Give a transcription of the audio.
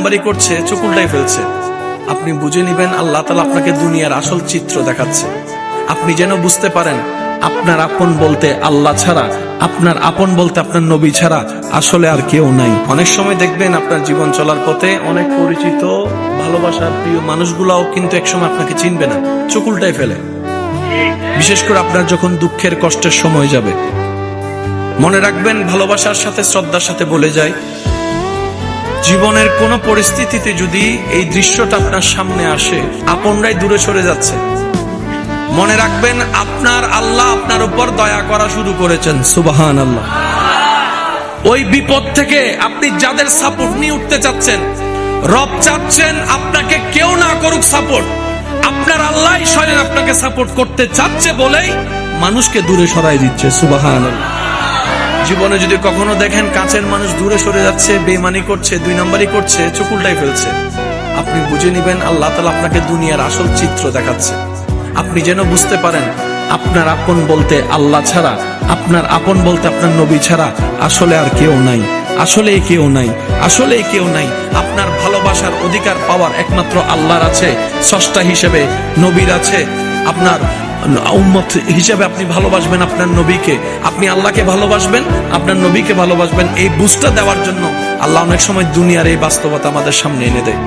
নাম্বারই করছে, চোখ উল্টাই ফেলছে। আপনি বুঝে নিবেন আল্লাহ তাআলা আপনাকে দুনিয়ার আসল চিত্র দেখাচ্ছে। আপনি যেন বুঝতে পারেন আপনার আপন বলতে আল্লাহ ছাড়া, আপনার আপন বলতে আপনার নবী ছাড়া আসলে আর কেউ নাই। অনেক সময় দেখবেন আপনার জীবন চলার পথে অনেক পরিচিত ভালোবাসার প্রিয় মানুষগুলাও কিন্তু একসময় আপনাকে চিনবে না, চোখ উল্টাই ফেলে। বিশেষ করে আপনার যখন দুঃখের কষ্টের সময় যাবে, মনে রাখবেন ভালোবাসার সাথে শ্রদ্ধার সাথে বলে যায়, জীবনের কোন পরিস্থিতিতে যদি এই দৃশ্যটা আপনার সামনে আসে, আপনরাই দূরে সরে যাচ্ছে, মনে রাখবেন আপনার আল্লাহ আপনার উপর দয়া করা শুরু করেছেন। সুবহানাল্লাহ। ওই বিপদ থেকে আপনি যাদের সাপোর্ট নিয়ে উঠতে চাচ্ছেন, রব চাচ্ছেন আপনাকে কেউ না করুক সাপোর্ট, আপনার আল্লাহ স্বয়ং আপনাকে সাপোর্ট করতে চাচ্ছে বলেই মানুষকে দূরে সরাই দিচ্ছে। সুবহানাল্লাহ। জীবনে যদি কখনো দেখেন কাছের মানুষ দূরে সরে যাচ্ছে, বেঈমানি করছে, দুই নম্বরই করছে, চোখ উল্টাই ফেলছে, আপনি বুঝে নিবেন আল্লাহ তাআলা আপনাকে দুনিয়ার আসল চিত্র দেখাচ্ছে। আপনি যেন বুঝতে পারেন আপনার আপন বলতে আল্লাহ ছাড়া, আপনার আপন বলতে আপনার নবী ছাড়া আসলে আর কেউ নাই, আসলে কেউ নাই, আসলে কেউ নাই। আপনার ভালোবাসার অধিকার পাওয়ার একমাত্র আল্লাহর আছে, স্রষ্টা হিসেবে নবীর আছে। আপনার উম্মত হিসেবে আপনি ভালোবাসবেন আপনার নবীকে, আপনি আল্লাহকে ভালোবাসবেন, আপনার নবীকে ভালোবাসবেন। এই বুঝটা দেওয়ার জন্য আল্লাহ অনেক সময় দুনিয়ার এই বাস্তবতা আমাদের সামনে এনে দেয়।